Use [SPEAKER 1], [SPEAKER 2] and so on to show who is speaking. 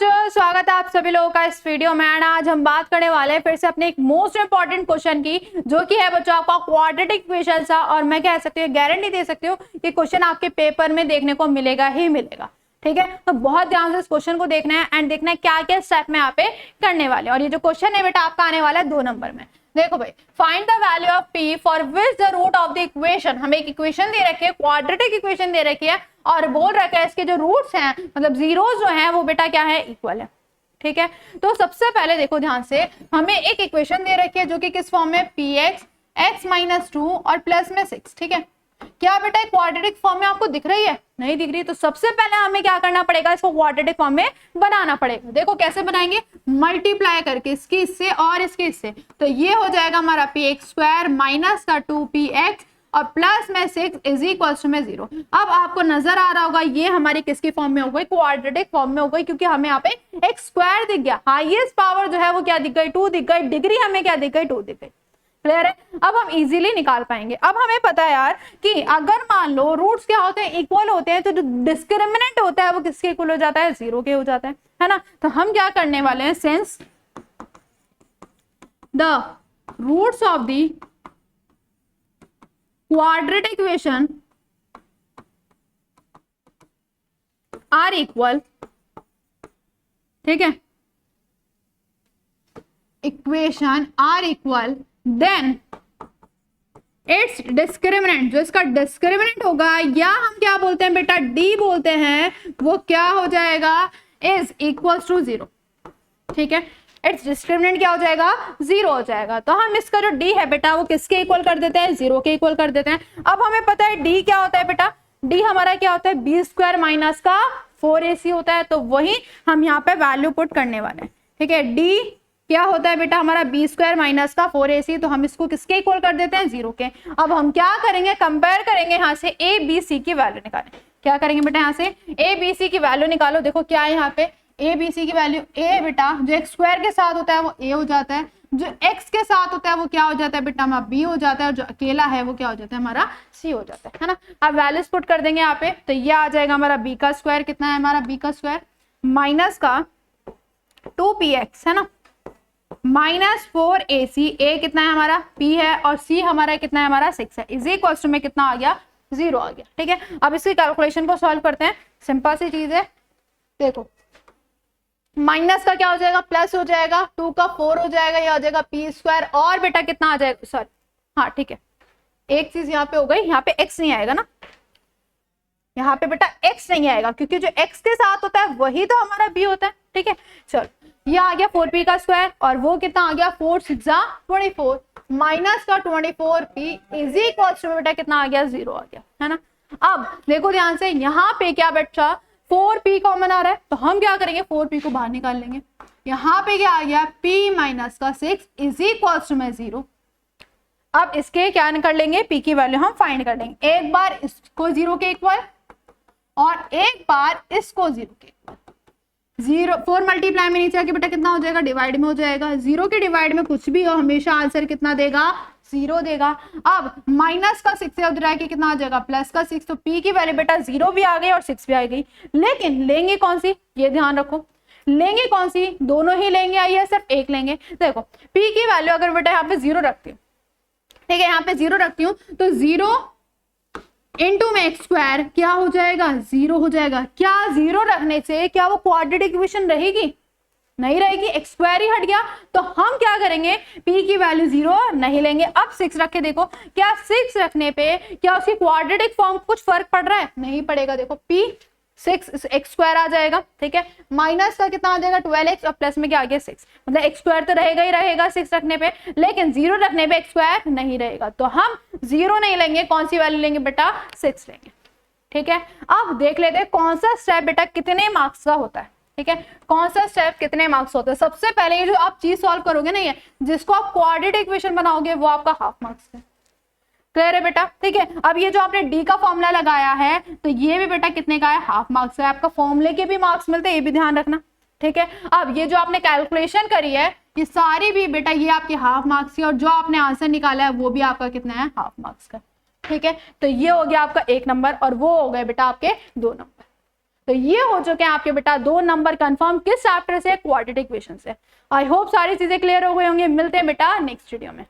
[SPEAKER 1] बच्चों, स्वागत है आप सभी लोगों का इस वीडियो में। आज हम बात करने वाले हैं फिर से अपने एक मोस्ट इंपॉर्टेंट क्वेश्चन की, जो कि है बच्चों आपका क्वाड्रेटिक इक्वेशन सा। और मैं कह सकती हूँ, गारंटी दे सकती हूँ कि क्वेश्चन आपके पेपर में देखने को मिलेगा ही मिलेगा। ठीक है, तो बहुत ध्यान से इस क्वेश्चन को देखना है एंड देखना है क्या क्या स्टेप में यहाँ पे करने वाले। और ये जो क्वेश्चन है बेटा आपका आने वाला है 2 नंबर में। देखो भाई, find the value of p for which the root of the equation. हमें एक इक्वेशन दे रखी है, क्वाड्रेटिक इक्वेशन दे रखी है, और बोल रखा है इसके जो रूट्स हैं, मतलब जीरोस जो हैं वो बेटा क्या है, इक्वल है। ठीक है, तो सबसे पहले देखो ध्यान से, हमें एक इक्वेशन दे रखी है जो कि किस फॉर्म में, px x - 2 और प्लस में 6। ठीक है, क्या बेटा क्वाड्रेटिक फॉर्म में आपको दिख रही है? नहीं दिख रही, तो सबसे पहले हमें क्या करना पड़ेगा, इसको क्वाड्रेटिक फॉर्म में बनाना पड़ेगा। देखो कैसे बनाएंगे, मल्टीप्लाई करके इसके इससे और इसके इससे, तो ये हो जाएगा हमारा px² माइनस का 2px और प्लस में 6 इज इक्वल टू में 0। अब आपको नजर आ रहा होगा ये हमारी किसकी फॉर्म में हो गई, क्वाड्रेटिक फॉर्म में हो गई, क्योंकि हमें यहाँ पे x² दिख गया। हाईएस्ट पावर जो है वो क्या दिख गई, 2 दिख गई, डिग्री हमें क्या दिख गई, 2 दिख गई। क्लियर है, अब हम इजीली निकाल पाएंगे। अब हमें पता है यार कि अगर मान लो रूट्स क्या होते हैं, इक्वल होते हैं, तो जो डिस्क्रिमिनेंट होता है वो किसके इक्वल हो जाता है, 0 के हो जाता है ना। तो हम क्या करने वाले हैं, since the roots of the quadratic equation are equal, ठीक है, equation are equal, then its discriminant, जो इसका डिस्क्रिमिनेंट होगा, या हम क्या बोलते हैं बेटा, डी बोलते हैं, वो क्या हो जाएगा, इज इक्वल टू 0। ठीक है, इट्स डिस्क्रिमिनेंट क्या हो जाएगा, 0 हो जाएगा। तो हम इसका जो डी है बेटा वो किसके इक्वल कर देते हैं, 0 के इक्वल कर देते हैं। अब हमें पता है डी क्या होता है बेटा, डी हमारा क्या होता है, b² माइनस का 4ac होता है। तो वही हम यहाँ पे वैल्यू पुट करने वाले हैं। ठीक है, डी क्या होता है बेटा हमारा, b² माइनस का 4ac, तो हम इसको किसके इक्वल कर देते हैं, 0 के। अब हम क्या करेंगे, कंपेयर करेंगे, यहाँ से a b c की वैल्यू निकालें। क्या करेंगे बेटा, यहाँ से a b c की वैल्यू निकालो। देखो क्या है यहाँ पे, a b c की वैल्यू, a बेटा जो x² के साथ होता है वो a हो जाता है, जो x के साथ होता है वो क्या हो जाता है बेटा, हमारा b हो जाता है, और जो अकेला है वो क्या हो जाता है, हमारा c हो जाता है ना। अब वैल्यूज पुट कर देंगे यहाँ पे, तो ये आ जाएगा हमारा b का स्क्वायर, कितना है हमारा b का स्क्वायर, माइनस का 2px है ना, माइनस 4ac, a कितना है हमारा, p है, और c हमारा कितना है, हमारा 6 है, इज इक्वल टू में कितना आ गया, 0 आ गया। ठीक है, अब इसकी कैलकुलेशन को सॉल्व करते हैं, सिंपल सी चीज है। देखो माइनस का क्या हो जाएगा, प्लस हो जाएगा, 2 का 4 हो जाएगा, ये हो जाएगा p², और बेटा कितना आ जाएगा, सॉरी हाँ ठीक है, एक चीज यहाँ पे हो गई, यहाँ पे x नहीं आएगा ना, यहाँ पे बेटा x नहीं आएगा, क्योंकि जो x के साथ होता है वही तो हमारा b होता है। ठीक है, चलो ये आ गया 4p का स्क्वायर, और वो कितना आ गया, 4 6 24 माइनस का 24p इज इक्वल टू बेटा कितना आ गया, 0 आ गया, है ना। अब देखो ध्यान से, यहाँ पे क्या बच्चा 4p कॉमन आ रहा है, तो हम क्या करेंगे, 4p को बाहर निकाल लेंगे। यहाँ पे क्या आ गया, p माइनस का 6 इज इक्वल टू में 0। अब इसके क्या कर लेंगे, p की वैल्यू हम फाइंड कर लेंगे, एक बार इसको 0 के इक्वल और एक बार इसको 0 के इक्वल। 4 मल्टीप्लाई में नीचे आके बेटा कितना हो जाएगा, डिवाइड में हो जाएगा। 0 के डिवाइड में कुछ भी हो, हमेशा आंसर कितना देगा, 0 देगा। अब माइनस का 6 से उधर आके कितना आ जाएगा, प्लस का 6, तो p की वैल्यू बेटा 0 भी आ गई और 6 भी आ गई। लेकिन लेंगे कौन सी, ये ध्यान रखो, लेंगे कौन सी, दोनों ही लेंगे या सिर्फ एक लेंगे। देखो p की वैल्यू अगर बेटा यहाँ पे 0 रखती हूँ, ठीक है, यहाँ पे 0 रखती हूँ, तो 0 इंटू में x² क्या हो जाएगा, 0 हो जाएगा। क्या 0 रखने से क्या वो क्वाड्रेटिक इक्वेशन रहेगी, नहीं रहेगी, x² ही हट गया। तो हम क्या करेंगे, p की वैल्यू 0 नहीं लेंगे। अब 6 रखे, देखो क्या 6 रखने पे क्या उसकी क्वाड्रेटिक फॉर्म कुछ फर्क पड़ रहा है, नहीं पड़ेगा। देखो p 6 x² आ जाएगा, ठीक है, माइनस का कितना आ जाएगा 12x, और प्लस में क्या आ गया 6, मतलब x² तो रहेगा ही रहेगा 6 रखने पे, लेकिन 0 रखने पे x² नहीं रहेगा। तो हम 0 नहीं लेंगे, कौन सी वैल्यू लेंगे बेटा, 6 लेंगे। ठीक है, अब देख लेते हैं कौन सा स्टेप बेटा कितने मार्क्स का होता है। ठीक है, कौन सा स्टेप कितने मार्क्स होते हैं। सबसे पहले ये जो आप चीज सॉल्व करोगे ना, ये जिसको आप क्वाड्रेटिक इक्वेशन बनाओगे वो आपका हाफ मार्क्स है। क्लियर है बेटा, ठीक है। अब ये जो आपने डी का फॉर्मूला लगाया है, तो ये भी बेटा कितने का है, हाफ मार्क्स है। आपका फॉर्मूले के भी मार्क्स मिलते हैं, ये भी ध्यान रखना। ठीक है, अब ये जो आपने कैलकुलेशन करी है, ये सारी भी बेटा ये आपके हाफ मार्क्स की, और जो आपने आंसर निकाला है वो भी आपका कितना है, हाफ मार्क्स का। ठीक है, तो ये हो गया आपका 1 नंबर, और वो हो गए बेटा आपके 2 नंबर। तो ये हो चुके हैं आपके बेटा 2 नंबर कंफर्म किस चैप्टर से, क्वाड्रेटिक इक्वेशन से। आई होप सारी चीजें क्लियर हो गई होंगी। मिलते हैं बेटा नेक्स्ट वीडियो में।